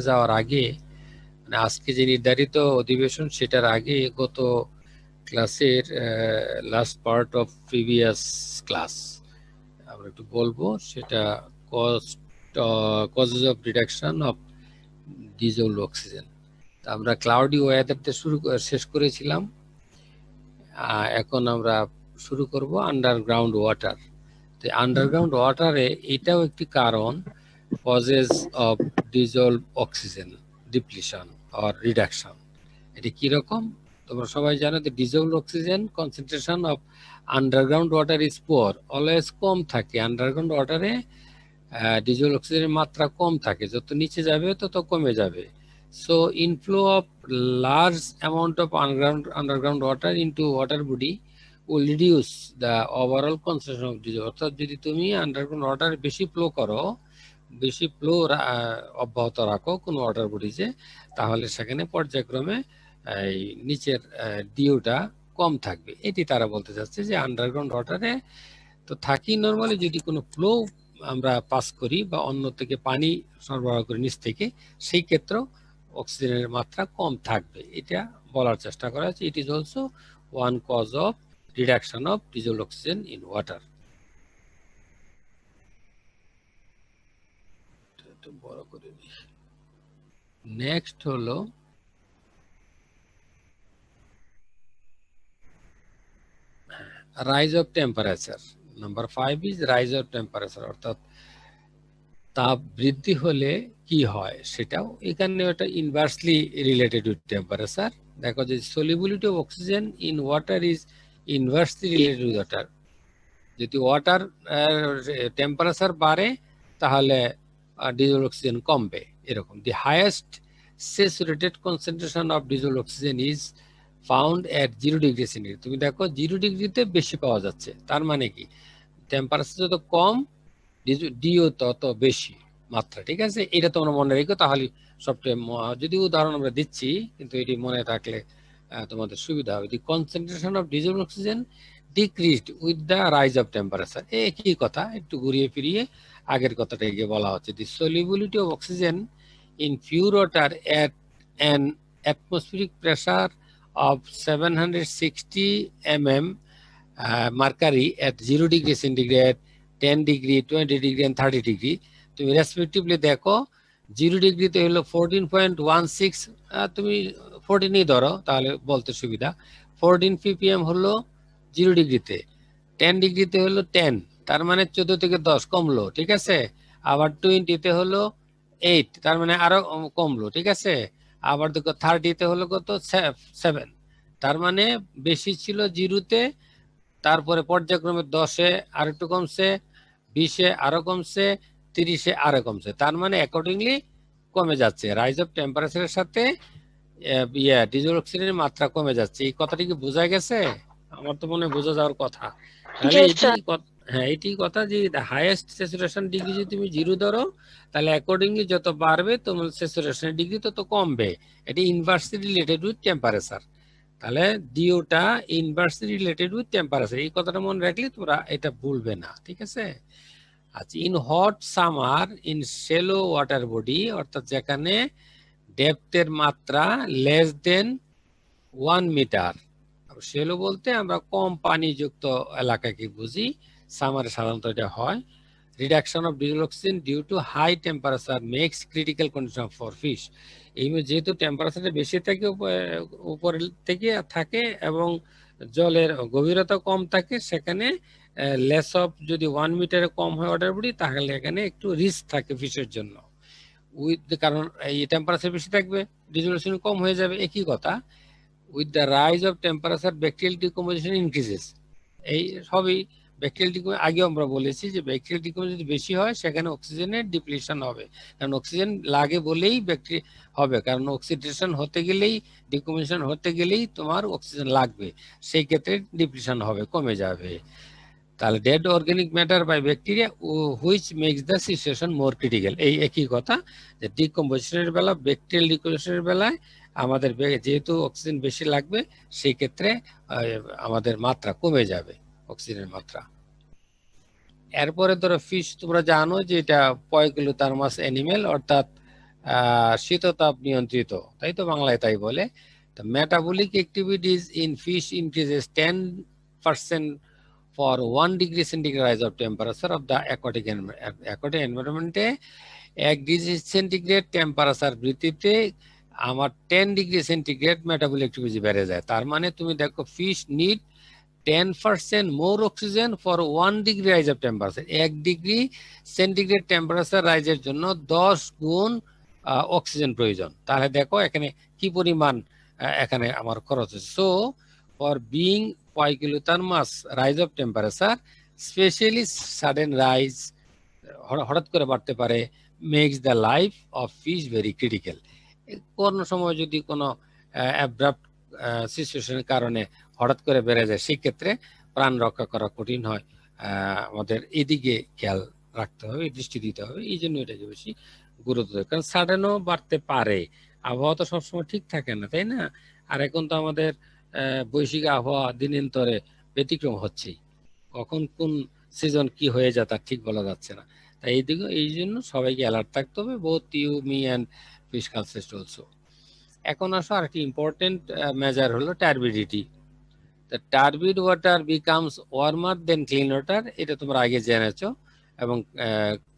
যাওয়ার আগে মানে আজকে যে নির্ধারিত অধিবেশন সেটার আগে গত ক্লাসের last part of previous class আমরা একটু বলবো, সেটা causes of reduction of dissolved oxygen. আমরা ক্লাউডি ওয়েদারতে শেষ করেছিলাম। এখন আমরা শুরু করব আন্ডারগ্রাউন্ড ওয়াটার। তো আন্ডারগ্রাউন্ড ওয়াটারে এটাও একটি কারণ, causes of dissolved oxygen depletion or reduction. এটা কিরকম তোমরা সবাই জানো, যে dissolved oxygen concentration of underground water is poor, always কম থাকে। আন্ডারগ্রাউন্ড ওয়াটারে ডিজলভ অক্সিজেনের মাত্রা কম থাকে, যত নিচে যাবে তত কমে যাবে। So inflow of large amount of underground water into water body will reduce the overall concentration of diesel। অর্থাৎ যদি তুমি আন্ডারগ্রাউন্ড ওয়াটার বেশি ফ্লো করো, বেশি ফ্লো অব্যাহত রাখো কোন ওয়াটার বডিজে, তাহলে সেখানে পর্যায়ক্রমে এই নিচের ডিওটা কম থাকবে। এটি তারা বলতে চাচ্ছে যে আন্ডারগ্রাউন্ড ওয়াটারে তো থাকি নরমালি, যদি কোনো ফ্লো আমরা পাস করি বা অন্য থেকে পানি সরবরাহ করি নিচ থেকে, সেই ক্ষেত্রেও অক্সিজেনের মাত্রা কম থাকবে। এটা বলার চেষ্টা করা হচ্ছে। It is also one cause of reduction of dissolved oxygen in water। Next হলো rise of temperature. Number 5 is rise of temperature, অর্থাৎ তাপ বৃদ্ধি হলে কি হয় সেটাও এখানে একটা ইনভার্সলি রিলেটেড উইথ টেম্পারেচার। দেখো যে solubility of oxygen in water is inversely related with water. যদি ওয়াটার টেম্পারেচার বাড়ে তাহলে ডিজল অক্সিজেন কমবে, এরকম। The highest saturated concentration of dissolved oxygen is found at 0 degree centigrade. তুমি দেখো 0 ডিগ্রিতে বেশি পাওয়া যাচ্ছে, তার মানে কি টেম্পারেচার যত কম ডিও তত বেশি মাত্রা, ঠিক আছে? এটা তোমরা মনে রেখো, তাহলে সবচেয়ে, যদি উদাহরণ আমরা দিচ্ছি কিন্তু এটি মনে থাকলে তোমাদের সুবিধা হবে। The concentration of dissolved oxygen decreased with the rise of temperature. একই কথা, একটু ঘুরিয়ে ফিরিয়ে আগের কথাটা গিয়ে বলা হচ্ছে। The solubility of oxygen in pure water at an atmospheric pressure of 760 mm mercury at 0 degree centigrade, 10 degree, 20 degree and 30 degree. তুমি রেসপেক্টিভলি দেখো, 0 ডিগ্রিতে হলো 14.16, তুমি 14ই ধরো তাহলে বলতে সুবিধা। 14 ppm হলো 0 ডিগ্রিতে, 10 ডিগ্রিতে হলো 10, তার মানে 14 থেকে 10 কমলো, ঠিক আছে? আবার 20তে হলো 8, তার মানে আরো কমলো, ঠিক আছে? আবার দেখো 30তে হলো কত, 7, তার মানে বেশি ছিল 0তে, তারপরে পর্যায়ক্রমে 10-এ আর একটু কমছে, 20-এ আরো কমছে, 30-এ আরো কমছে, তার মানে অ্যাকর্ডিংলি কমে যাচ্ছে। রাইজ অফ টেম্পারেচারের সাথে ডিজল অক্সিজেনের মাত্রা কমে যাচ্ছে। এই কথাটি কি বোঝা গেছে? আমার তো মনে বোঝা যাওয়ার কথা। তাহলে এটি কথা যে হাইয়েস্ট স্যাচুরেশন ডিগ্রি যদি তুমি 0 ধরো, তাহলে অ্যাকর্ডিংলি যত বাড়বে তোমার স্যাচুরেশন ডিগ্রি তত কমবে। এটি ইনভার্সলি রিলেটেড উইথ টেম্পারেচার। তাহলে ডিওটা ইনভার্সলি রিলেটেড উইথ টেম্পারেচার, এই কথাটা মনে রাখলে তোমরা এটা ভুলবে না, ঠিক আছে? আচ্ছা, in hot summer in shallow water body, অর্থাৎ যেখানে ডেপথের মাত্রা লেস দেন 1 মিটার। শ্যালো বলতে আমরা কম পানিযুক্ত এলাকাকে বুঝি, সামারে সাধারণত এটা হয়। Reduction of dissolved oxygen due to high temperature makes critical condition for fish. এই যেহেতু টেম্পারেচারটা বেশি থাকে, উপরের থেকে থাকে এবং জলের গভীরতা কম থাকে, সেখানে লেস অফ, যদি 1 মিটারে কম হয় ওয়াটার বডি, তাহলে এখানে একটু রিস্ক থাকে ফিশের জন্য। উইথ, কারণ এই টেম্পারেচার বেশি থাকবে, ডিজল অক্সিজেন কম হয়ে যাবে, একই কথা। With the rise of temperature bacterial decomposition increases. এই সবই ব্যাকটেরিয়াল ডিকম্পোজিশন, আগে আমরা বলেছি যে ব্যাকটেরিয়াল ডিকম্পোজিশন যদি বেশি হয় সেখানে অক্সিজেনের ডিপ্লিশন হবে, কারণ অক্সিজেন লাগে বলেই ব্যাকটেরিয়া হবে, কারণ অক্সিডেশন হতে গেলেই, ডিকম্পোজিশন হতে গেলেই তোমার অক্সিজেন লাগবে, সেই ক্ষেত্রে ডিপ্লিশন হবে, কমে যাবে। তাহলে dead organic matter by bacteria which makes the situation more critical. এই একই কথা যে ডিকম্পোজিশনের বেলা, ব্যাকটেরিয়াল ডিকম্পোজিশনের বেলায় আমাদের যেহেতু অক্সিজেন বেশি লাগবে, সেই ক্ষেত্রে আমাদের মাত্রা কমে যাবে, অক্সিজেনের মাত্রা। এরপরে ধরো ফিশ, তোমরা জানো যে এটা পয়গুলোথার্মাস অ্যানিমেল, অর্থাৎ শীততাপ নিয়ন্ত্রিত, তাই তো বাংলায় তাই বলে। তো metabolic activities in fish increases 10% for 1 degree centigrade rise of temperature of the aquatic environment. 1 degree centigrade temperature বৃদ্ধিতে আমার 10 ডিগ্রি সেন্টিগ্রেড মেটাবলিক অ্যাক্টিভিটি বেড়ে যায়। তার মানে তুমি দেখো fish need 10% more oxygen for 1 degree rise of temperature. 1 degree centigrade temperature রাইজের জন্য 10 গুণ অক্সিজেন প্রয়োজন। তাহলে দেখো এখানে কি পরিমাণ এখানে আমার খরচ হচ্ছে। So for being poikilothermous rise of temperature, specially sudden rise, হঠাৎ করে বাড়তে পারে, makes the life of fish very critical. কোন সময় যদি কোনো অ্যাব্রাপ্ট সিচুয়েশনের কারণে হঠাৎ করে বেড়ে যায়, সেক্ষেত্রে প্রাণ রক্ষা করা কঠিন হয়। আমাদের এদিকে খেয়াল রাখতে হবে, দৃষ্টি দিতে হবে, এই জন্য এটাকে বেশি গুরুত্ব দেয়। কারণ সাডেনও বাড়তে পারে, আবহাওয়া তো সবসময় ঠিক থাকে না, তাই না? আর এখন তো আমাদের বৈশ্বিক আবহাওয়া দিনান্তরে ব্যতিক্রম হচ্ছেই, কখন কোন সিজন কি হয়ে যায় তার ঠিক বলা যাচ্ছে না। তাই এইদিকে এই জন্য সবাইকে অ্যালার্ট থাকতে হবে, both you me and fish culturist also. এখন আসো আরেকটি ইম্পর্টেন্ট মেজার হলো turbidity. The turbid water becomes warmer than clean water, এটা তোমরা আগে জেনেছো। এবং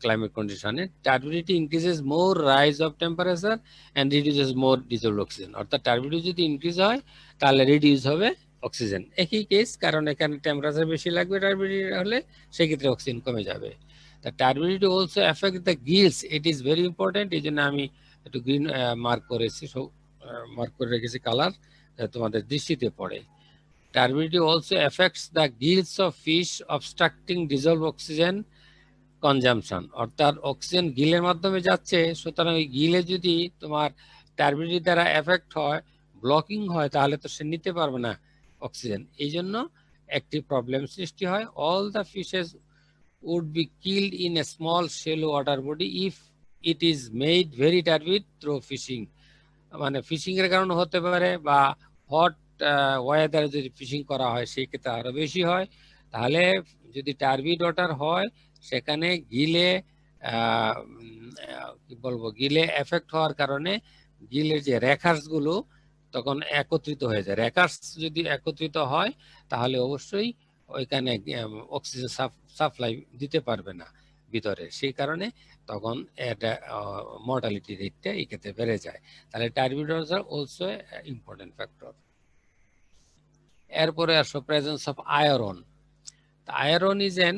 ক্লাইমেট কন্ডিশনে turbidity increases more rise of temperature and reduces more dissolved oxygen. অর্থাৎ টার্বিডিটি যদি ইনক্রিজ হয় তাহলে রিডিউস হবে অক্সিজেন, একই কেস, কারণ এখানে টেম্পারেচার বেশি লাগবে টার্বিডিটি হলে, সেক্ষেত্রে অক্সিজেন কমে যাবে। The turbidity also effect the Giles, it is very important. এই জন্য আমি একটু গ্রিন মার্ক করেছি, মার্ক করে রেখেছি কালার, তোমাদের দৃষ্টিতে পড়ে। Turbidity also affects the gills of fish, obstructing dissolved oxygen consumption. অর্থাৎ অক্সিজেন গিলের মাধ্যমে যাচ্ছে, সুতরাং ওই গিলে যদি তোমার টার্বিডিটি দ্বারা এফেক্ট হয়, ব্লকিং হয়, তাহলে তো সে নিতে পারবে না অক্সিজেন, এই জন্য একটি প্রবলেম সৃষ্টি হয়। All the fishes would be killed in a small shallow water body if it is made very turbid through fishing. মানে ফিশিং এর কারণে হতে পারে, বা হট ওয়েদারে যদি ফিশিং করা হয় সেই ক্ষেত্রে আরো বেশি হয়। তাহলে যদি টার্বিড ওয়াটার হয়, সেখানে গিলে কি বলবো, গিলে এফেক্ট হওয়ার কারণে গিলের যে রেখার্স গুলো তখন একত্রিত হয়ে যায়। রেখার্স যদি একত্রিত হয় তাহলে অবশ্যই ওইখানে অক্সিজেন সাপ্লাই দিতে পারবে না ভিতরে, সেই কারণে তখন এটা মর্টালিটি রেটটা এই ক্ষেত্রে বেড়ে যায়। তাহলে টার্বিড ওয়াটার অলসো ইম্পর্টেন্ট ফ্যাক্টর। এরপরে আসো presence of iron. Iron is an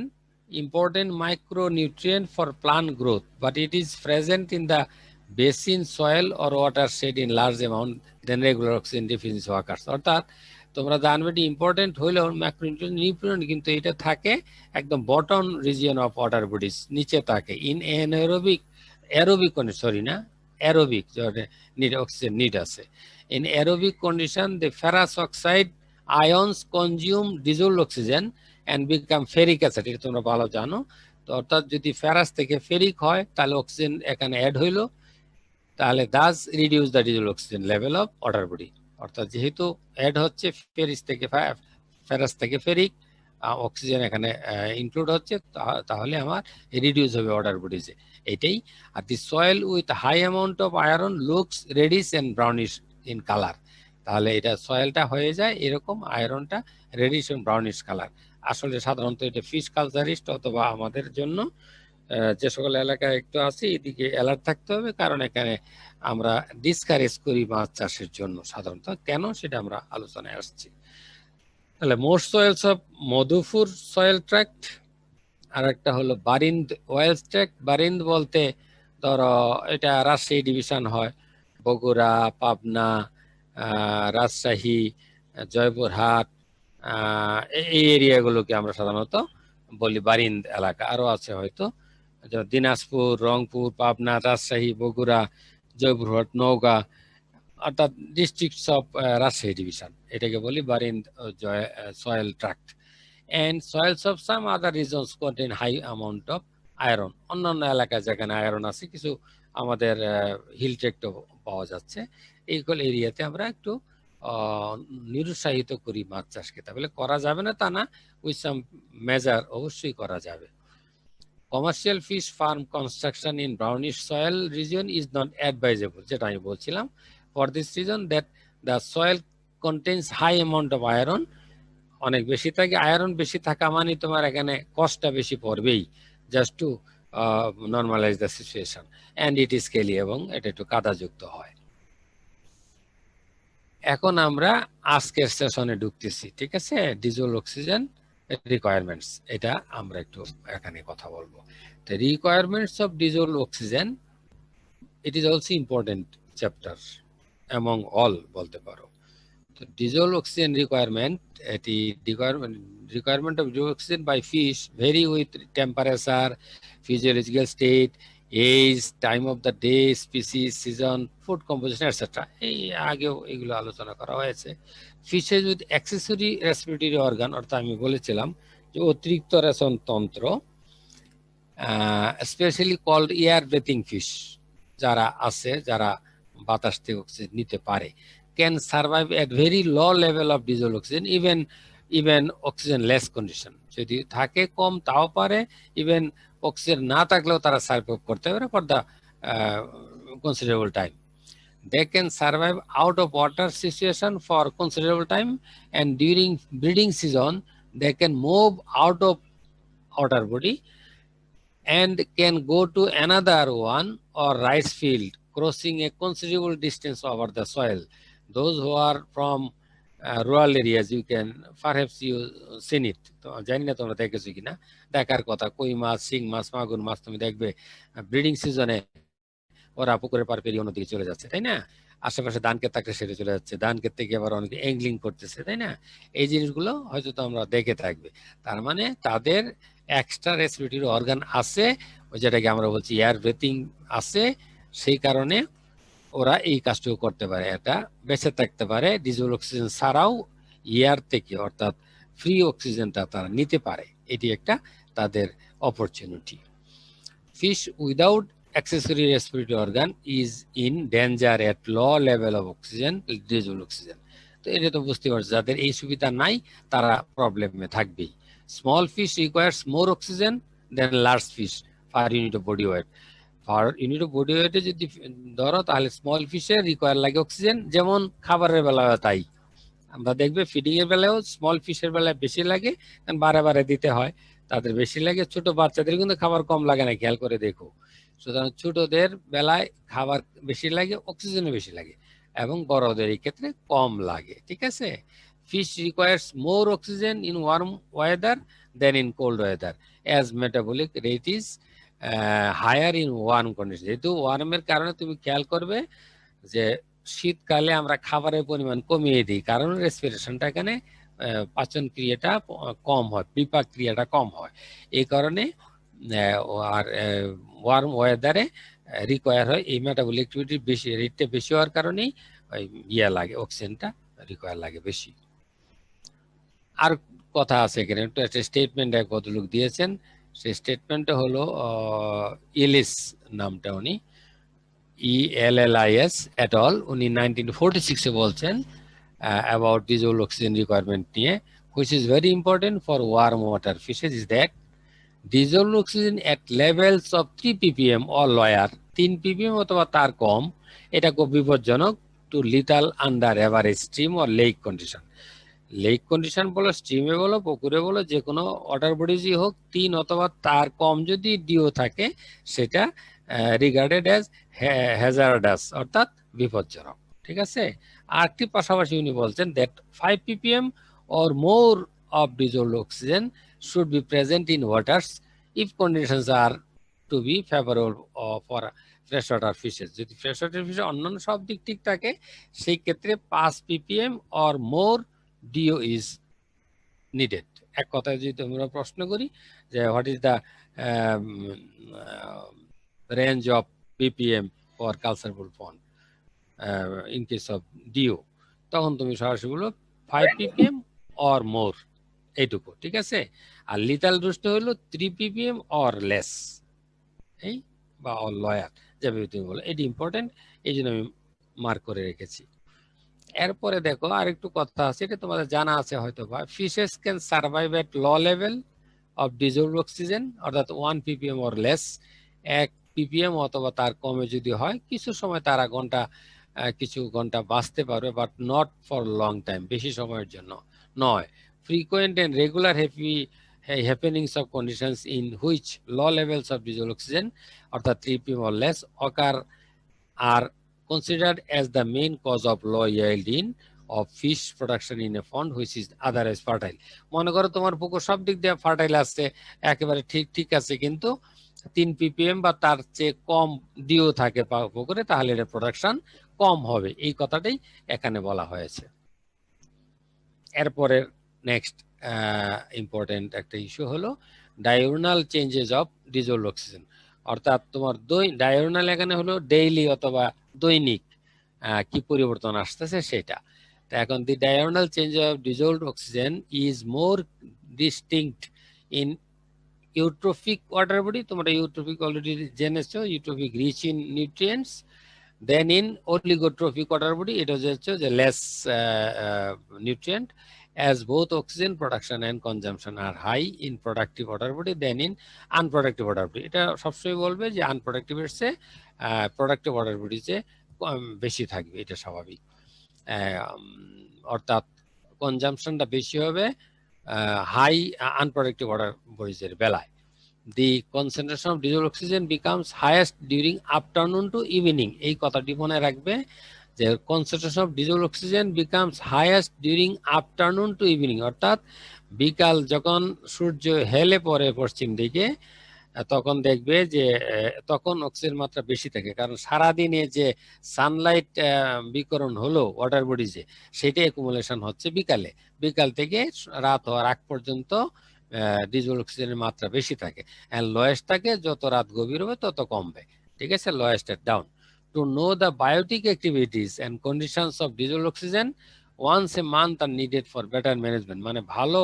important micronutrient for plant growth, but it is present in the basin soil or watershed in large amount than regular oxygen deficiency occurs. অর্থাৎ তোমরা জানবে এটি important হইলেও macronutrient কিন্তু এটা থাকে একদম bottom region of water bodies, নিচে থাকে। ইন অ্যানারোবিক, অ্যারোবিক সরি না অ্যারোবিক নিড অক্সিজেন নিড আছে। In aerobic condition the ferrous oxide ions consume dissolved oxygen and become ferric acid, এটা তোমরা ভালো জানো। তো অর্থাৎ যদি ফেরাস থেকে ফেরিক হয় তাহলে অক্সিজেন এখানে অ্যাড হইলো, তাহলে Das reduce the dissolved oxygen level of water body. অর্থাৎ যেহেতু অ্যাড হচ্ছে ফেরিস থেকে ফেরাস থেকে ফেরিক, অক্সিজেন এখানে ইনক্লুড হচ্ছে, তাহলে আমার রিডিউস হবে ওয়াটার বডিজে, এটাই। আর the soil with high amount of iron looks reddish and brownish in colour, তাহলে এটা সয়েলটা হয়ে যায় এরকম, আয়রনটা রেডিশ এবং ব্রাউনিশ কালার। আসলে সাধারণত এটা ফিশ কালচারিস্ট অথবা আমাদের জন্য যে সকল এলাকায় একটু আছে এদিকে অ্যালার্ট থাকতে হবে, কারণ এখানে আমরা ডিসকারেজ করি মাছ চাষের জন্য সাধারণত, কেন সেটা আমরা আলোচনায় আসছি। তাহলে most soils of Madhupur soil tract, আর একটা হলো বারিন্দ ওয়েলস ট্র্যাক্ট। বারিন্দ বলতে ধরো এটা রাজশাহী ডিভিশন হয়, বগুড়া, পাবনা, রাজশাহী, জয়পুরহাট, এই এরিয়াগুলোকে আমরা সাধারণত বলি বারিন্দ এলাকা। আরো আছে হয়তো দিনাজপুর, রংপুর, পাবনা, রাজশাহী, বগুড়া, জয়পুরহাট, নওগাঁ, অর্থাৎ ডিস্ট্রিক্টস অফ রাজশাহী ডিভিশন, এটাকে বলি Barind soil tract. and soils of some other regions contain high amount of iron. অন্যান্য এলাকায় যেখানে আয়রন আছে, কিছু আমাদের হিল ট্র্যাক্টও পাওয়া যাচ্ছে, এইগুলো এরিয়াতে আমরা একটু নিরুৎসাহিত করি মাছ চাষকে। তাহলে করা যাবে না তা না, উইথ সাম মেজার অবশ্যই করা যাবে। Commercial fish farm construction in brownish soil region is not advisable, যেটা আমি বলছিলাম। For this reason that the soil contains high amount of iron, অনেক বেশি থাকে, আয়রন বেশি থাকা মানে তোমার এখানে কষ্টটা বেশি পড়বেই, just to normalise the situation, and it is scaly, এবং এটা একটু কাদাযুক্ত হয়। এখন আমরা আজকের সেশনে ঢুকতেছি, ঠিক আছে? ডিজল অক্সিজেন রিকোয়ারমেন্টস, এটা আমরা একটু এখানে কথা বলবো। তো requirements of dissolved oxygen, it is also important chapter among all বলতে পারো। তো ডিজল অক্সিজেন রিকোয়ারমেন্ট, এটি requirement of oxygen by fish vary with temperature, physiological state, age, time of the day, species, season, food composition, etc. এই আগেও এগুলো আলোচনা করা হয়েছে। Fishes with accessory respiratory organ, অর্থাৎ আমি বলেছিলাম যে অতিরিক্ত রেচন তন্ত্র, specially called air breathing fish, যারা আছে, যারা বাতাস থেকে অক্সিজেন নিতে পারে, can survive at very low level of dissolved oxygen, even oxygen less condition, যদি থাকে কম তাও পারে, ইভেন অক্সিজেন না থাকলেও তারা সার্ভাইভ করতে পারে for the considerable time. They can survive out of water situation for considerable time, and during breeding season they can move out of outer body and can go to another one or rice field, crossing a considerable distance over the soil. Those who are from rural areas, you can perhaps you seen it, তো জানি না তোমরা দেখেছো কিনা, দেখার কথা। কই মাছ, শিং মাছ, মাগুর মাছ তুমি দেখবে ব্রিডিং সিজনে ওরা পুকুরের পার পেরিয়ে অন্যদিকে চলে যাচ্ছে, তাই না? আশেপাশে ধান ক্ষেত থাকলে সেটা চলে যাচ্ছে, ধান ক্ষেত থেকে আবার অনেকে অ্যাংলিং করতেছে, তাই না? এই জিনিসগুলো হয়তো তোমরা দেখে থাকবে। তার মানে তাদের এক্সট্রা রেসপিরেটরি অর্গান আছে, যেটাকে আমরা বলছি এয়ার ব্রেথিং আছে, সেই কারণে ওরা এই কাজটুকু করতে পারে, এটা বেঁচে থাকতে পারে ডিজল অক্সিজেন ছাড়াও এয়ার থেকে, অর্থাৎ ফ্রি অক্সিজেনটা তারা নিতে পারে। এটি একটা তাদের opportunity. Fish without accessory respiratory organ is in danger at low level of oxygen, ডিজল oxygen. তো এটা তো বুঝতে পারছো, যাদের এই সুবিধা নাই তারা প্রবলেমে থাকবেই। Small fish requires more oxygen than large fish per unit of body weight. Per unit of body ওয়েটে যদি ধরো, তাহলে স্মল ফিশের রিকোয়ার লাগে অক্সিজেন, যেমন খাবারের বেলায় তাই। আমরা দেখবে ফিডিং এর বেলায়ও স্মল ফিশের বেলায় বেশি লাগে, কারণ বারে বারে দিতে হয়, তাদের বেশি লাগে। ছোট বাচ্চাদের কিন্তু খাবার কম লাগে না, খেয়াল করে দেখো। সুতরাং ছোটদের বেলায় খাবার বেশি লাগে, অক্সিজেনও বেশি লাগে, এবং বড়দের এই ক্ষেত্রে কম লাগে, ঠিক আছে? Fish requires more oxygen in warm weather than in cold weather, as metabolic rate is higher in warm condition. যেহেতু ওয়ার্মের কারণে তুমি খেয়াল করবে যে শীতকালে আমরা খাবারের পরিমাণ কমিয়ে দিই, কারণ রেসপিরেশনটা এখানে পাচন ক্রিয়াটা কম হয়, বিপাক ক্রিয়াটা কম হয়, এই কারণে আর ওয়ার্ম ওয়েদারে রিকোয়ার হয় এই মেটাবলিক অ্যাক্টিভিটি বেশি, রেটটা বেশি হওয়ার কারণেই ইয়া লাগে, অক্সিজেনটা রিকোয়ার লাগে বেশি। আর কথা আছে এখানে, একটা স্টেটমেন্ট এক ভদ্রলোক দিয়েছেন, সেই স্টেটমেন্টটা হলো ইলিস, নামটা উনি ELLIS এট অল, উনি 1946-এ বলছেন অ্যাবাউট ডিজল অক্সিজেন রিকোয়ারমেন্ট নিয়ে, which is very important for warm water fishes, is that dissolved oxygen at levels of 3 ppm or lower, 3 ppm অথবা তার কম, এটা খুব বিপজ্জনক to little under average stream or lake condition. Lake condition বলো, স্ট্রিমে বলো, পুকুরে বলো, যে কোনো ওয়াটার বডিজই হোক, 3 অথবা তার কম যদি ডিও থাকে, সেটা রিগার্ডেড অ্যাজ হ্যাজার্ডাস, অর্থাৎ বিপজ্জনক, ঠিক আছে? আরেকটি পাশাপাশি উনি বলছেন that 5 ppm or more of dissolved oxygen should be present in waters if conditions are to be favorable for freshwater fishes. যদি freshwater fish অন্যান্য সব দিক ঠিক থাকে, সেই ক্ষেত্রে 5 ppm or more DO is needed. এক কথায় যদি তোমরা প্রশ্ন করি যে what is the range of ppm for culturable pond in case of DO, তখন তুমি সরাসরি বলো 5 ppm or more, এইটুকু, ঠিক আছে? আর লিটাল রুস্ট হলো 3 ppm or less, এই বা অর লয়ার, যাবে তুমি বলো। এটি ইম্পর্টেন্ট, এই জন্য আমি মার্ক করে রেখেছি। এরপরে দেখো আরেকটু কথা আছে, এটা তোমাদের জানা আছে হয়তো বা, fishes can survive at low level of dissolved oxygen, অর্থাৎ 1 ppm অর লেস, 1 ppm অথবা তার কমে যদি হয়, কিছু সময় তারা কিছু ঘন্টা বাঁচতে পারবে, but not for long time, বেশি সময়ের জন্য নয়। Frequent and regular happenings of conditions in which low levels of dissolved oxygen, অর্থাৎ 3 ppm or less, occur are considered as the main cause of low yielding of fish production in a pond which is otherwise fertile. মনে করো তোমার পুকুর সব দিক দিয়ে fertile আছে, একেবারে ঠিক আছে, কিন্তু 3 ppm বা তার চেয়ে কম দিয়েও থাকে পুকুরে, তাহলে এর প্রোডাকশন কম হবে, এই কথাটাই এখানে বলা হয়েছে। এরপরে নেক্সট ইম্পর্টেন্ট একটা ইস্যু হলো ডায়োনাল চেঞ্জেস অফ ডিজলভ অক্সিজেন, অর্থাৎ তোমার ডায়োনাল এখানে হলো ডেইলি অথবা দৈনিক কি পরিবর্তন আসতেছে সেটা। তো এখন the diurnal change of dissolved oxygen is more distinct in eutrophic water body, তোমরা ইউট্রোফিক অলরেডি জেনেছো, eutrophic rich in nutrients, then in oligotrophic water body, এটা হচ্ছে যে less nutrient, as both oxygen production and consumption are high in productive water body than in unproductive water body. এটা সবসময় বলবে যে unproductive এর চেয়ে প্রোডাক্টিভ ওয়াটার বডি যে বেশি থাকবে, এটা স্বাভাবিক। অর্থাৎ কনজাম্পশনটা বেশি হবে হাই আনপ্রোডাক্টিভ ওয়াটার বডিজের বেলায়। The concentration of dissolved oxygen becomes highest during afternoon to evening, এই কথাটি মনে রাখবে যে concentration of dissolved oxygen becomes highest during afternoon to evening, অর্থাৎ বিকাল যখন সূর্য হেলে পড়ে পশ্চিম দিকে, তখন দেখবে যে তখন অক্সিজেন মাত্রা বেশি থাকে, কারণ সারাদিনে যে সানলাইট বিকরণ হলো ওয়াটার বডিজে, সেটা অ্যাকুমুলেশন হচ্ছে বিকাল থেকে রাত হওয়ার আগ পর্যন্ত ডিজলভ অক্সিজেনের মাত্রা বেশি থাকে, এন্ড লোয়েস্ট থাকে যত রাত গভীর হবে তত কমবে, ঠিক আছে, লোয়েস্ট এর down. To know the biotic activities and conditions of dissolved oxygen once a month are needed for better management, মানে ভালো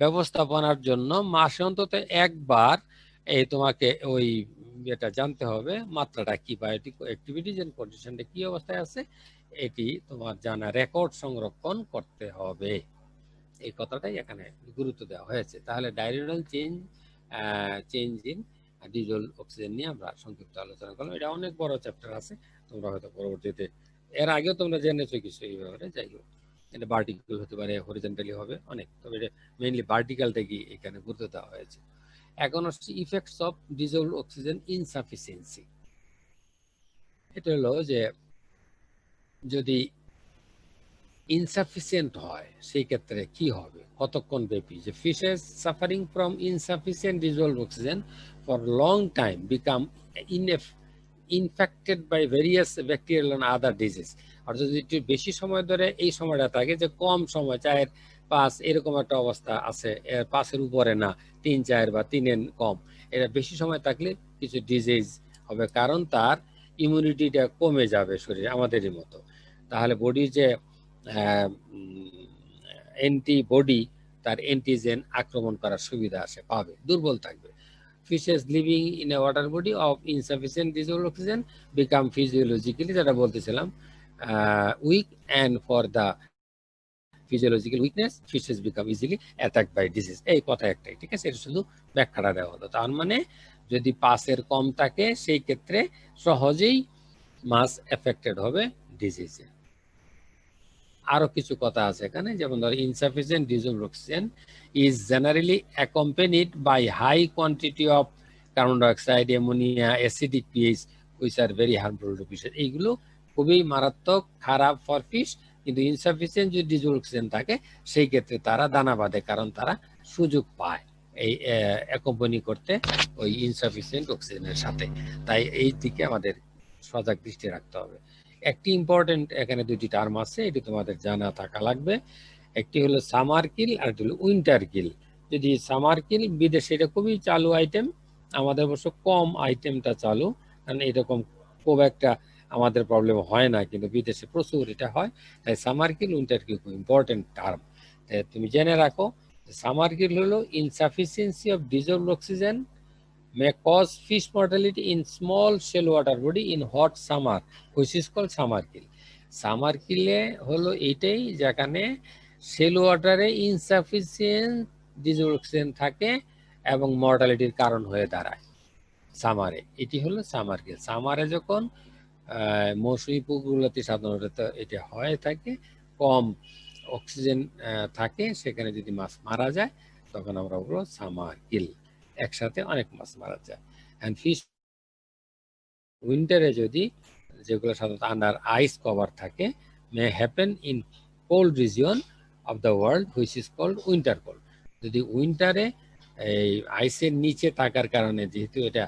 ব্যবস্থাপনার জন্য মাসে অন্তত একবার এই তোমাকে ওই এটা জানতে হবে, মাত্রাটা কি, বায়োটিক অ্যাক্টিভিটিজ এন্ড কন্ডিশনটা কি অবস্থায় আছে, এটি তোমার জানা রেকর্ড সংরক্ষণ করতে হবে, এই কথাটাই এখানে গুরুত্ব দেওয়া হয়েছে। তাহলে ডায়োনাল চেঞ্জ ইন ডিজলভ অক্সিজেন নিয়ে আমরা সংক্ষিপ্ত আলোচনা করলাম। এটা অনেক বড় চ্যাপ্টার আছে, তোমরা হয়তো পরবর্তীতে, এর আগেও তোমরা জেনেছো কিছু এই ব্যাপারে, যাই হোক এটা ভার্টিক্যাল হতে পারে, হরিজন্টালি হবে অনেক, তবে এটা মেইনলি ভার্টিক্যালটা কি এখানে গুরুত্ব দেওয়া হয়েছে। এখন হচ্ছে effects of dissolved oxygen insufficiency. এটা হলো যে যদি ইনসাফিসিয়েন্ট হয় সেই ক্ষেত্রে কি হবে, কতক্ষণ ব্যাপী, যে fishes suffering from insufficient dissolve oxygen for long time become infected by various bacterial and other disease, অর্থাৎ যদি একটু বেশি সময় ধরে এই সময়টা থাকে, যে কম সময় 4-5 এরকম একটা অবস্থা আছে, 5-এর উপরে না, 3-4 বা 3-এর কম, এটা বেশি সময় থাকলে কিছু ডিজিজ হবে, কারণ তার ইমিউনিটিটা কমে যাবে শরীরে আমাদেরই মতো, তাহলে বডি যে অ্যান্টিবডি তার অ্যান্টিজেন আক্রমণ করার সুবিধা পাবে, দুর্বল থাকবে। Fishes living in a water body of insufficient dissolved oxygen become physiologically, যেটা বলতেছিলাম, weak, and for the physiological weakness fishes become easily attacked by disease, এই কথা একটাই, ঠিক আছে, এটা শুধু ব্যাখ্যাটা দেওয়া হলো। তার মানে যদি 5-এর কম থাকে সেই ক্ষেত্রে সহজেই মাছ এফেক্টেড হবে ডিজিজে। আরো কিছু কথা আছে এখানে, যেমন ধরো insufficient dissolved oxygen is generally accompanied by high quantity of carbon dioxide, ammonia, acidic pH which are very harmful to fish, এইগুলো খুবই মারাত্মক খারাপ ফর ফিশ, কিন্তু ইনসাফিসিয়েন্ট যদি ডিজলভড অক্সিজেন থাকে সেই ক্ষেত্রে তারা দানা বাঁধে, কারণ তারা সুযোগ পায় এই অ্যাকম্পানি করতে ওই ইনসাফিসিয়েন্ট অক্সিজেনের সাথে, তাই এই দিকে আমাদের সজাগ দৃষ্টি রাখতে হবে। একটি ইম্পর্টেন্ট এখানে দুটি টার্ম আছে, এটি তোমাদের জানা থাকা লাগবে, একটি হলো সামার কিল আর একটি হলো উইন্টার কিল। যদি সামার কিল বিদেশে এটা খুবই চালু আইটেম, আমাদের অবশ্য কম আইটেমটা চালু, কারণ এরকম খুব একটা আমাদের প্রবলেম হয় না, কিন্তু বিদেশে প্রচুর এটা হয়, তাই সামার কিল উইন্টার কিল খুব ইম্পর্টেন্ট টার্ম, তুমি জেনে রাখো। সামার কিল হলো insufficiency of dissolved oxygen may cause fish mortality in small shell water body in hot summer which is called summer kill. Summer kill হলো এইটাই যেখানে শেল ওয়াটারে ইনসাফিসিয়েন্ট ডিজল অক্সিজেন থাকে এবং মর্টালিটির কারণ হয়ে দাঁড়ায় সামারে। এটি হলো সামার কিল। সামারে যখন মৌসুমী পুকুরগুলোতে সাধারণত এটা হয়ে থাকে, কম অক্সিজেন থাকে, সেখানে যদি মাছ মারা যায় তখন আমরা বলবো সামার কিল। একসাথে অনেক মাছ মারা যায়। এন্ড ফিশ উইন্টারে যদি, যেগুলো সাধারণত আন্ডার আইস কভার থাকে, may happen in cold region of the world which is called winter cold. যদি উইন্টারে এই আইসের নিচে থাকার কারণে, যেহেতু এটা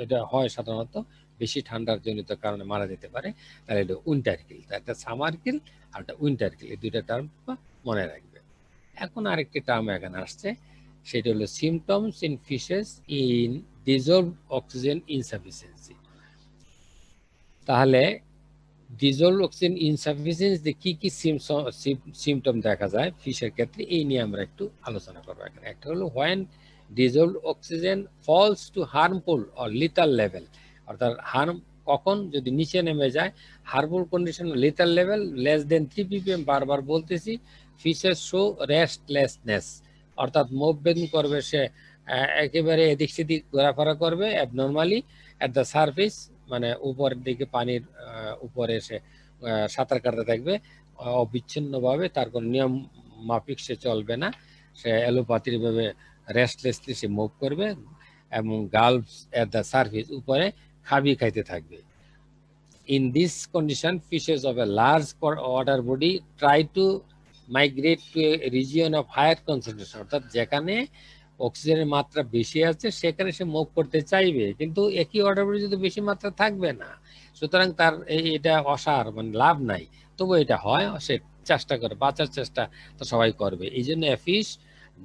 এটা হয় সাধারণত বেশি ঠান্ডার জনিত কারণে মারা যেতে পারে, তাহলে এটা উইন্টার কিল। একটা সামার কিল আর একটা উইন্টার কিল, এই দুইটা টার্ম মনে রাখবে। এখন আরেকটি টার্ম এখানে আসছে, সেটা হলো symptoms in fishes in dissolved oxygen insufficiency. তাহলে ডিজলভড অক্সিজেন ইনসাফিসিয়েন্সি কি কি সিমটম দেখা যায় ফিশের ক্ষেত্রে, এই নিয়ে আমরা একটু আলোচনা করবো এখানে। একটা হলো when dissolved oxygen falls to harmful or lethal level, অর্থাৎ হার্ম কখন, যদি নিচে নেমে যায়, harmful condition lethal level less than 3 ppm, বারবার বলতেছি, ফিশের শো রেস্টলেসনেস, অর্থাৎ মুভমেন্ট করবে সে, একেবারে এদিক সেদিক ঘোরাফেরা করবে অ্যাবনর্মালি অ্যাট দ্য সারফেস, মানে উপরের দিকে পানির উপরে এসে সাঁতার কাটতে থাকবে অবিচ্ছিন্নভাবে, তার কোনো নিয়ম মাফিক সে চলবে না, সে অ্যালোপ্যাথির ভাবে রেস্টলেসলি সে মুভ করবে, এবং গালভস এট দ্য সারফেস, উপরে খাবি খাইতে থাকবে। In this condition fishes of a large water body try to migrate to a region of higher concentration, অর্থাৎ যেখানে অক্সিজেনের মাত্রা বেশি আছে সেখানে সে মুভ করতে চাইবে, কিন্তু একই ওয়াটার বডি যদি বেশি মাত্রা থাকবে না, সুতরাং তার এটা অসার, মানে লাভ নাই। তবু এটা হয়, সে চেষ্টা করে, বাঁচার চেষ্টা তো সবাই করবে। এই জন্য fish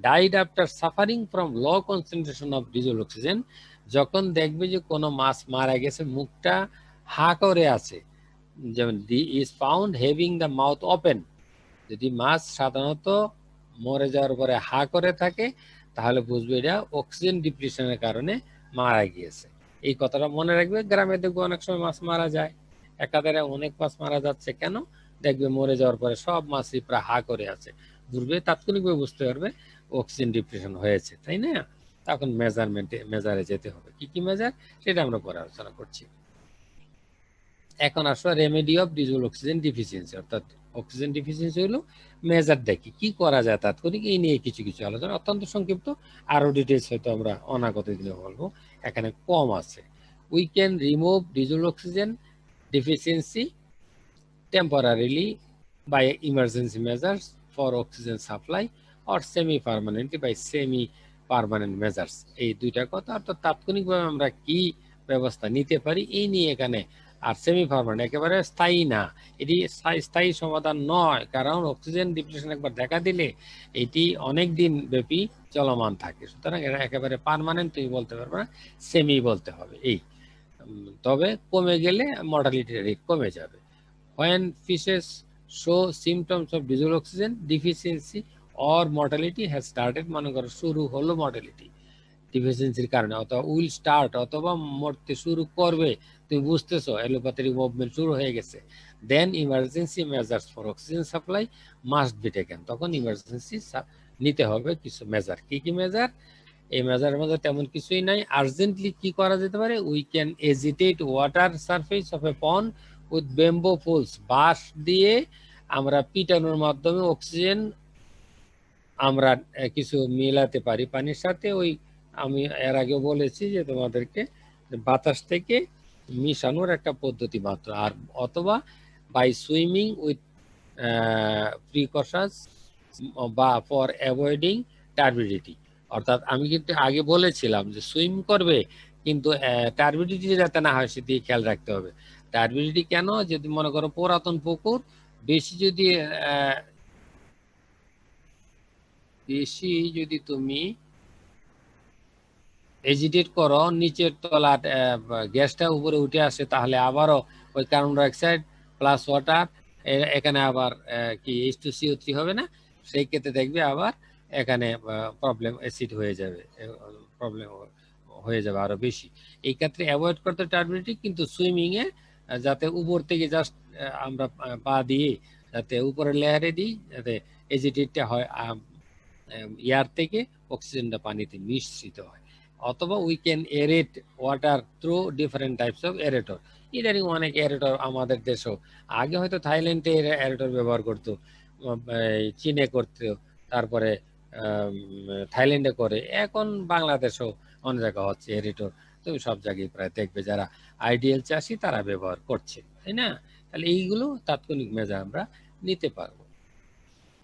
died after suffering from low concentration of dissolved oxygen, যখন দেখবে যে কোনো মাছ মারা গেছে, মুখটা হা করে আছে, যেমন the is found having the mouth open, যদি মাছ সাধারণত মরে যাওয়ার পরে হা করে থাকে, তাহলে বুঝবে এটা অক্সিজেন ডিপ্লিশনের কারণে মারা গিয়েছে। এই কথাটা মনে রাখবে। গ্রামে দেখবে অনেক সময় মাছ মারা যায়, একাধারে অনেক মাছ মারা যাচ্ছে, কেন? দেখবে মরে যাওয়ার পরে সব মাছই প্রায় হা করে আছে, বুঝবে, তাৎক্ষণিকভাবে বুঝতে পারবে অক্সিজেন ডিপ্লিশন হয়েছে, তাই না? তখন মেজারে যেতে হবে। কি কি মেজার, সেটা আমরা পরে আলোচনা করছি। এখন আসলে remedy of dissolved oxygen deficiency, অর্থাৎ অক্সিজেন ডিফিসিয়েন্সি হলো মেজার দেখি কি করা যায় তাৎক্ষণিক, এই নিয়ে কিছু কিছু আলোচনা, অত্যন্ত সংক্ষিপ্ত, আরো ডিটেলস হয়তো আমরা অনাগত দিনে বলবো, এখানে কম আছে। We can remove ডিজল oxygen deficiency temporarily by emergency measures for oxygen supply or semi-permanently by semi-permanent measures। এই দুইটা কথা, অর্থাৎ তাৎক্ষণিকভাবে আমরা কি ব্যবস্থা নিতে পারি এই নিয়ে এখানে। আর সেমি পার্মানেন্ট একেবারে স্থায়ী না, এটি স্থায়ী সমাধান নয়, কারণ অক্সিজেন ডিপ্লিশন একবার দেখা দিলে এটি অনেক দিন ব্যাপী চলমান থাকে, সুতরাং এটা একেবারে পার্মানেন্ট তুমি বলতে পারবে না, সেমি বলতে হবে। এই তবে কমে গেলে মর্টালিটি রেট কমে যাবে। when fishes show symptoms of diesel oxygen deficiency or mortality has started, মনে করো শুরু হলো মর্টালিটি ডিফিসিয়েন্সির কারণে, অথবা উইল স্টার্ট, অথবা মরতে শুরু করবে, তুমি বুঝতেছো অ্যালোপ্যাথিক মুভমেন্ট শুরু হয়ে গেছে, then emergency measures for oxygen supply must be taken, তখন ইমার্জেন্সি নিতে হবে কিছু মেজার। কি কি মেজার? এই মেজারের মধ্যে তেমন কিছুই নাই। আর্জেন্টলি কি করা যেতে পারে? We can agitate water surface of a pond with bamboo poles, বাঁশ দিয়ে আমরা পিটানোর মাধ্যমে অক্সিজেন আমরা কিছু মিলাতে পারি পানির সাথে। ওই আমি এর আগে বলেছি যে তোমাদেরকে, বাতাস থেকে মিশানোর একটা পদ্ধতি মাত্র, আর অথবা বাই সুইমিং উইথ প্রিকশনস বা ফর অ্যাভয়েডিং টার্বিডিটি, অর্থাৎ আমি কিন্তু আগে বলেছিলাম যে সুইম করবে, কিন্তু টার্বিডিটি যাতে না হয় সেদিকে খেয়াল রাখতে হবে। টার্বিডিটি কেন? যদি মনে করো পুরাতন পুকুর, বেশি যদি তুমি এজিটেট করো, নিচের তলা গ্যাসটা উপরে উঠে আসে, তাহলে আবারও ওই কার্বন ডাইঅক্সাইড প্লাস ওয়াটার, এখানে আবার কি H2CO3 হবে না, সেই ক্ষেত্রে দেখবে আবার এখানে প্রবলেম, অ্যাসিড হয়ে যাবে, প্রবলেম হয়ে যাবে আরো বেশি। এই ক্ষেত্রে অ্যাভয়েড করতে টার্বিডিটি, কিন্তু সুইমিং এ যাতে উপর থেকে জাস্ট আমরা পা দিয়ে যাতে উপরের লেয়ারে দিই, যাতে এজিটেটটা হয় এয়ার থেকে অক্সিজেনটা পানিতে মিশ্রিত হয়। অথবা we can aerate water through different types of aerator. ইদানিং অনেক এরেটর আমাদের দেশেও, আগে হয়তো থাইল্যান্ডে এরেটর ব্যবহার করতো, চীনে করতো, তারপরে থাইল্যান্ডে করে, এখন বাংলাদেশেও অনেক জায়গা হচ্ছে এরেটর। তুমি সব জায়গায় প্রায় দেখবে যারা আইডিয়াল চাষি তারা ব্যবহার করছে, তাই না? তাহলে এইগুলো তাৎক্ষণিক মেজার আমরা নিতে পারবো।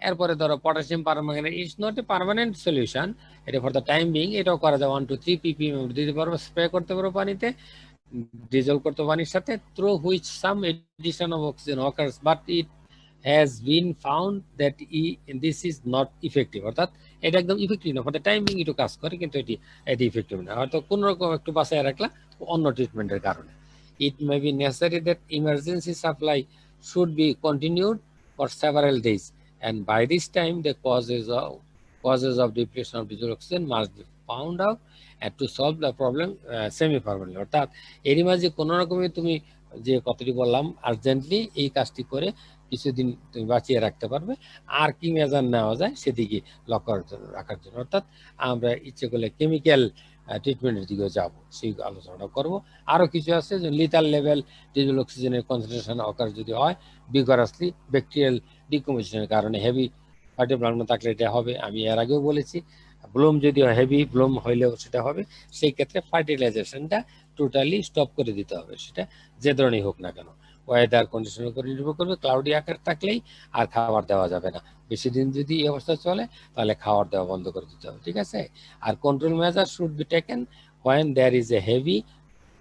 এরপরে ধরো potassium permanganate is not a permanent solution, এটা ফর দ্য টাইম বিং এটাও করা যায় 1 to 3 ppm দিতে পারবো, স্প্রে করতে পারবো পানিতে, ডিজলভ করতে পানির সাথে, through which some edition of oxygen occurs but it has been found that this is not effective. অর্থাৎ এটা একদম ইফেক্টিভ না, ফর দ্য টাইম বিং একটু কাজ করে, কিন্তু এটি ইফেক্টিভ না, হয়তো কোন রকম একটু বাঁচায় রাখলা অন্য ট্রিটমেন্টের কারণে। It may be necessary that emergency supply should be continued for several days, and by this time the causes of depletion of visual oxygen must be found out and to solve the problem semi permanently। অর্থাৎ এরই মাঝে কোনো রকমে তুমি যে কতটি বললাম urgently এই কাজটি করে কিছুদিন তুমি বাঁচিয়ে রাখতে পারবে। আর কি মেজার নেওয়া যায় সেদিকে লক্ষ্য রাখার জন্য, অর্থাৎ আমরা ইচ্ছে করলে কেমিক্যাল ট্রিটমেন্টের দিকে যাব, সেই আলোচনা করব। আরো কিছু আছে যে লিথাল লেভেল ভিজুয়াল অক্সিজেনের কনসেন্ট্রেশন অকার যদি হয় বিগরাসলি ব্যাকটেরিয়াল ডিকম্পোজিশনের কারণে, হেভি ফাইটোপ্লাজম থাকলে এটা হবে, আমি এর আগেও বলেছি। ব্লোম যদি হেভি ব্লোম হইলেও সেটা হবে, সেই ক্ষেত্রে ফার্টিলাইজেশনটা টোটালি স্টপ করে দিতে হবে, সেটা যে ধরনের হোক না কেন। ওয়েদার কন্ডিশনের উপর নির্ভর করবে, ক্লাউডি আকার থাকলেই আর খাবার দেওয়া যাবে না, বেশি দিন যদি এই অবস্থা চলে তাহলে খাবার দেওয়া বন্ধ করে দিতে হবে, ঠিক আছে? আর control measure should be taken when there is a heavy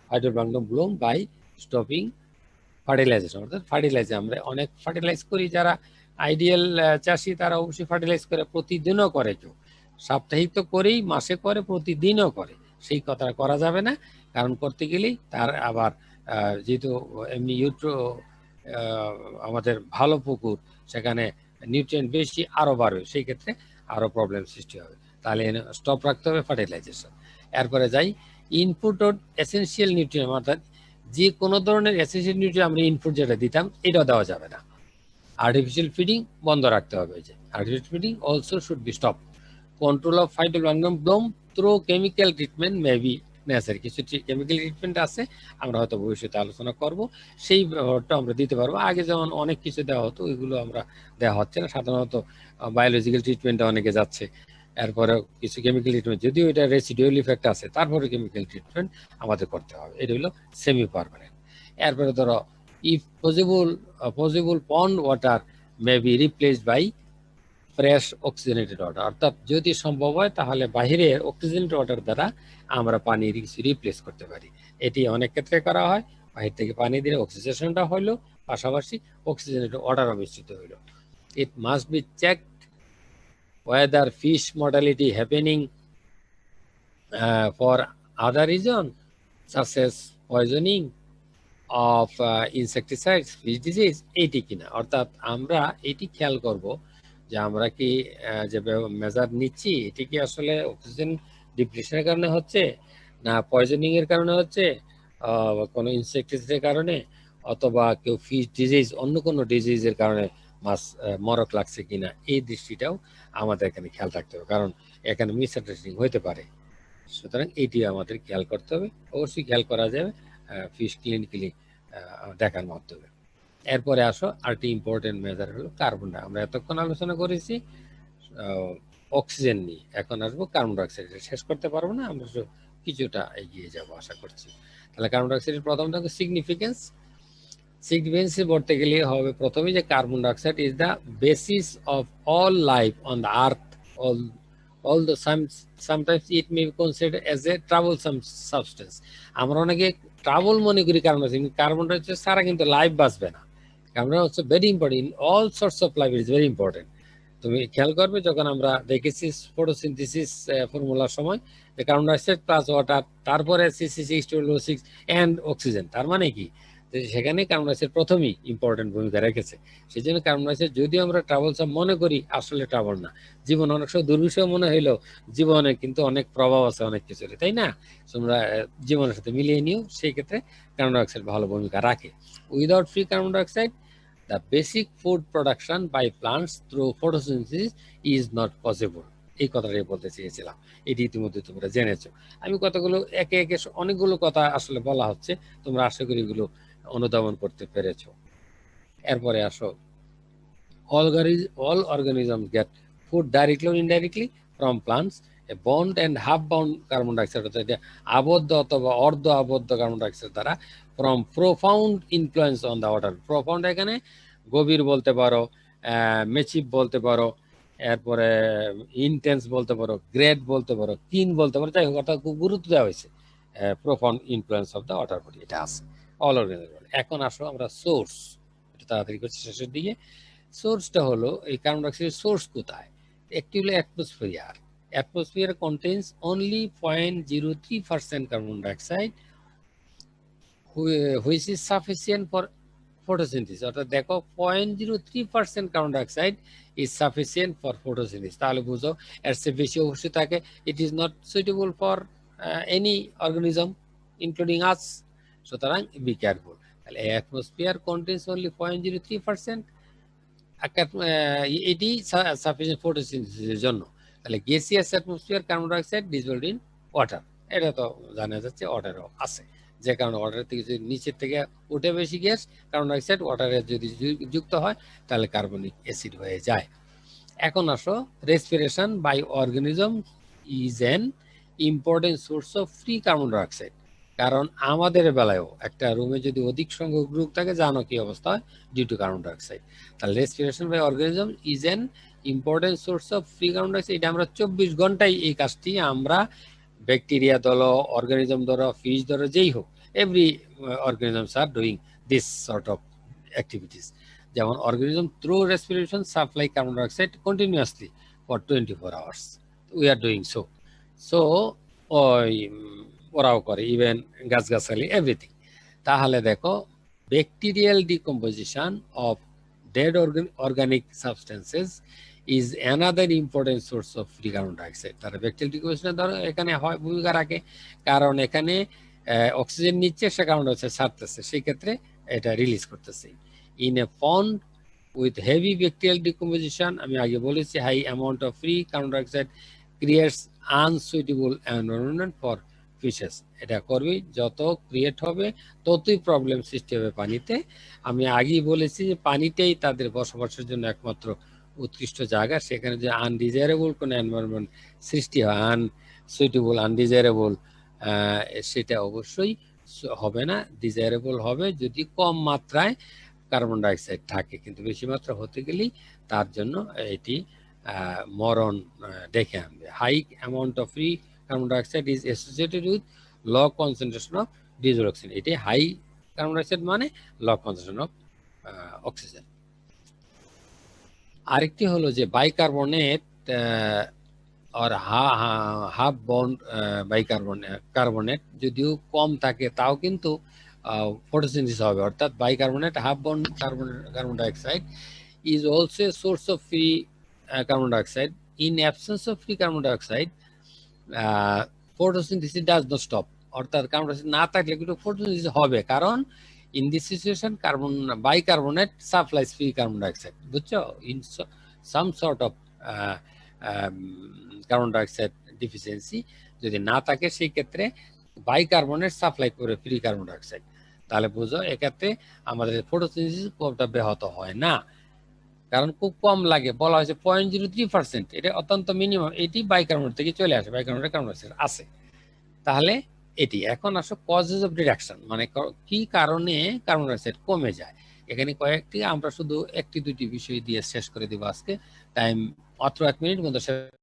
phytoplankton bloom by stopping fertilization. অর্থাৎ ফার্টিলাইজ আমরা অনেক ফার্টিলাইজ করি, যারা আইডিয়াল চাষি তারা অবশ্যই ফার্টিলাইজ করে, প্রতিদিনও করে, কেউ সাপ্তাহিক তো করেই, মাসে করে, প্রতিদিনও করে, সেই কথা করা যাবে না। কারণ করতে গেলেই তার আবার যেহেতু এমনি আমাদের ভালো পুকুর, সেখানে নিউট্রিয়েন্ট বেশি আরো বাড়বে, সেই ক্ষেত্রে আরো প্রবলেম সৃষ্টি হবে, তাহলে স্টপ রাখতে হবে ফার্টিলাইজেশন। এরপরে যাই ইনপুট অফ এসেনশিয়াল নিউট্রিয়েন্ট, অর্থাৎ যে কোনো ধরনের এসেনশিয়াল নিউট্রিয়েন্ট আমরা ইনপুট যেটা দিতাম এটাও দেওয়া যাবে না। আর্টিফিশিয়াল ফিডিং বন্ধ রাখতে হবে, যে artificial feeding also should be stop. Control of phytoplankton Bloom through chemical treatment May be necessary. কিছু কেমিক্যাল ট্রিটমেন্ট আছে, আমরা হয়তো ভবিষ্যতে আলোচনা করব, সেই ব্যবহারটা আমরা দিতে পারবো। আগে যেমন অনেক কিছু দেওয়া হতো, ওইগুলো আমরা দেওয়া হচ্ছে না, সাধারণত বায়োলজিক্যাল ট্রিটমেন্টে অনেকে যাচ্ছে। এরপরে কিছু কেমিক্যাল ট্রিটমেন্ট, যদিও এটা রেসিডুয়াল ইফেক্ট আছে, তারপরে কেমিক্যাল ট্রিটমেন্ট আমাদের করতে হবে, এটা হলো সেমি পারমানেন্ট। এরপরে ধরো if possible pond water may be replaced by fresh oxygenated water. অর্থাৎ যদি সম্ভব হয় তাহলে বাহিরের অক্সিজেনেটেড ওয়াটার দ্বারা আমরা পানি রিপ্লেস করতে পারি, এটি অনেক ক্ষেত্রে করা হয়। বাহির থেকে পানি দিলে অক্সিজেশনটা হইলো, পাশাপাশি অক্সিজেনেটেড ওয়াটারও মিশ্রিত হইলো। It must be checked whether fish mortality happening for other reason such as poisoning of insecticides, fish disease, এটি কিনা। অর্থাৎ আমরা এটি খেয়াল করব যে আমরা কি যে মেজার নিচ্ছি এটি কি আসলে অক্সিজেন ডিপ্লিশনের কারণে হচ্ছে, না পয়জনিং এর কারণে হচ্ছে, কোনো ইনসেক্টিসাইডের কারণে, অথবা কেউ ফিশ ডিজিজ অন্য কোনো ডিজিজের কারণে মাছ মরক লাগছে কিনা, এই দৃষ্টিটাও আমাদের এখানে খেয়াল রাখতে হবে, কারণ এখানে মিসআন্ডারস্ট্যান্ডিং হতে পারে। সুতরাং এইটি আমাদের খেয়াল করতে হবে, অবশ্যই খেয়াল করা যাবে ফিশ ক্লিনিক্যালি দেখার মাধ্যমে। এরপরে আসো আরেকটি ইম্পর্টেন্ট মেজার হলো কার্বন ডাই। আমরা এতক্ষণ আলোচনা করেছি অক্সিজেন নিয়ে, এখন আসবো কার্বন ডাইঅক্সাইড। শেষ করতে পারবো না, আমরা কিছুটা এগিয়ে যাব আশা করছি। তাহলে কার্বন ডাইঅক্সাইডের প্রথম থাকবে সিগনিফিকেন্স। সিগনিফিকেন্সে বলতে গেলে হবে প্রথমে যে carbon dioxide is the basis of all life on the earth, although sometimes it may be considered as a troublesome substance। আমরা অনেকে ট্রাবল মনে করি কার্বন ডাইঅক্সাইড ছাড়া কিন্তু লাইফ বাঁচবে না। কার্বন হচ্ছে very important, all source of life is very important. তুমি খেয়াল করবে যখন আমরা দেখেছি ফটোসিনথেসিস ফর্মুলার সময় যে কার্বন ডাইঅক্সাইড প্লাস ওয়াটার, তারপরে C6H12O6 এন্ড অক্সিজেন, তার মানে কি সেখানে কার্বন ডাইঅক্সাইড প্রথমেই ইম্পর্টেন্ট ভূমিকা রেখেছে। সেই জন্য কার্বন ডাইঅক্সাইড যদিও আমরা ট্রাবলসাম মনে করি, আসলে ট্রাবল না। জীবন অনেক সময় দুর্বিষহ মনে হইলেও জীবনে কিন্তু অনেক প্রভাব আছে অনেক কিছুর, তাই না? তোমরা জীবনের সাথে মিলিয়ে নিও, সেই ক্ষেত্রে কার্বন ডাইঅক্সাইড ভালো ভূমিকা রাখে। Without free carbon dioxide the basic food production by plants through photosynthesis is not possible. এই কথাটাই বলতে চেয়েছিলাম, এটি ইতিমধ্যে তোমরা জেনেছো। আমি কতগুলো একে একে অনেকগুলো কথা আসলে বলা হচ্ছে, তোমরা আশা করি এগুলো অনুধাবন করতে পেরেছো। এরপরে আসো, all organisms get food directly or indirectly from plants. A bound and half bound carbon dioxide অর্থাৎ আবদ্ধ অথবা অর্ধ আবদ্ধ কার্বন ডাইঅক্সাইড দ্বারা from profound influence on the water. profound এখানে গভীর বলতে পারো, মেচিভ বলতে পারো, এরপরে ইন্টেন্স বলতে পারো, গ্রেট বলতে পারো, কিন বলতে পারো, যাই হোক অর্থাৎ খুব গুরুত্ব দেওয়া হয়েছে profound influence of the water body, এটা আছে অল অর্গানিজম। এখন আসো আমরা সোর্স, এটা তাড়াতাড়ি করছি শেষের দিকে। সোর্সটা হলো এই কার্বন ডাইঅক্সাইডের সোর্স কোথায়? একটি হলো atmosphere. Atmosphere contains only 0.03% carbon dioxide which is sufficient for photosynthesis. অর্থাৎ দেখো 0.03% carbon dioxide is sufficient for photosynthesis. তাহলে বুঝো এর চেয়ে বেশি অবশ্যই থাকে it is not suitable for any organism including us. সুতরাং বি কেয়ারফুল। তাহলে অ্যাটমসফিয়ার কন্টেইনস অনলি 0.03%, এটি সাফিসিয়েন্ট ফটোসিনথেসিসের জন্য। তাহলে gaseous atmosphere carbon dioxide dissolved in water, এটা তো জানা যাচ্ছে ওয়াটারও আছে, যে কারণে ওয়াটার থেকে যদি নিচের থেকে উঠে বেশি গ্যাস কার্বন ডাইঅক্সাইড ওয়াটারে যদি যুক্ত হয় তাহলে কার্বনিক অ্যাসিড হয়ে যায়। এখন আসো, respiration by organism is an important source of free carbon dioxide. কারণ আমাদের বেলায়ও একটা রুমে যদি অধিক সংখ্যক গ্রুপ থাকে জানো কি অবস্থা হয় ডিউ টু কার্বন ডাইঅক্সাইড। তাহলে respiration by organism is an important source of free carbon dioxide, এটা আমরা 24 ঘন্টায় এই কাজটি আমরা ব্যাকটেরিয়া ধরো, অর্গানিজম ধরো, ফিশ ধরো, যেই হোক, every organisms are doing this sort of activities. যেমন organism through respiration supply carbon dioxide continuously for 24 hours, we are doing so. So ওই ওরাও করে, ইভেন গাছগাছালি এভরিথিং। তাহলে দেখো, bacterial decomposition of dead organic substances is another important source of free carbon dioxide. তারা bacterial decomposition ধরো এখানে হয় ভূমিকা রাখে, কারণ এখানে অক্সিজেন নিচ্ছে, সে কার্বন ডাইঅক্সাইড ছাড়তেছে, সেই ক্ষেত্রে এটা রিলিজ করতেছে। In a pond with heavy bacterial decomposition, আমি আগে বলেছি, high amount of free carbon dioxide creates unsuitable environment for fishes. এটা করবে, যত ক্রিয়েট হবে ততই প্রবলেম সৃষ্টি হবে পানিতে। আমি আগেই বলেছি যে পানিটাই তাদের বসবাসের জন্য একমাত্র উৎকৃষ্ট জায়গা, সেখানে যে আনডিজায়ারেবল কোনো এনভায়রনমেন্ট সৃষ্টি হয়, আনসুইটেবল, আনডিজায়ারেবল, সেটা অবশ্যই হবে না। ডিজায়ারেবল হবে যদি কম মাত্রায় কার্বন ডাইঅক্সাইড থাকে, কিন্তু বেশি মাত্রা হতে গেলেই তার জন্য এটি মরণ ডেকে আনবে। High amount of free carbon dioxide is associated with low concentration of dissolved oxygen. এটি হাই কার্বন ডাইঅক্সাইড মানে লো কনসেন্ট্রেশন অফ অক্সিজেন। আরেকটি হলো যে বাইকার্বনেট আর হাফ বন্ড বাইকার্বনেট যদিও কম থাকে তাও কিন্তু ফটোসিনথেসিস হবে, অর্থাৎ bicarbonate half bond carbon dioxide is also a source of free carbon dioxide. In absence of free carbon dioxide, photosynthesis does not stop. অর্থাৎ কার্বন ডাইঅক্সাইড না থাকলে কিন্তু ফটোসিনথেসিস হবে, কারণ in this situation bicarbonate supplies free carbon dioxide, বুঝছো? In some sort of carbon dioxide deficiency যদি না থাকে, সেই ক্ষেত্রে বাইকার্বনেট সাপ্লাই করে ফ্রি কার্বন ডাইঅক্সাইড। তাহলে বুঝো এক্ষেত্রে আমাদের ফটোসিনথেসিস খুবটা ব্যাহত হয় না, কারণ খুব কম লাগে। বলা হয়েছে 0.03%, এটা অত্যন্ত মিনিমাম, এটি বাইকার্বনেট থেকে চলে আসে, বাইকার্বনেট কার্বন ডাইঅক্সাইড আছে। তাহলে এটি। এখন আসো কজেস অফ রিডাকশন, মানে কি কারণে কার্বন ডাইঅক্সাইড কমে যায়। এখানে কয়েকটি, আমরা শুধু একটি দুটি বিষয় দিয়ে শেষ করে দিব আজকে, টাইম মাত্র 1 মিনিট মতো।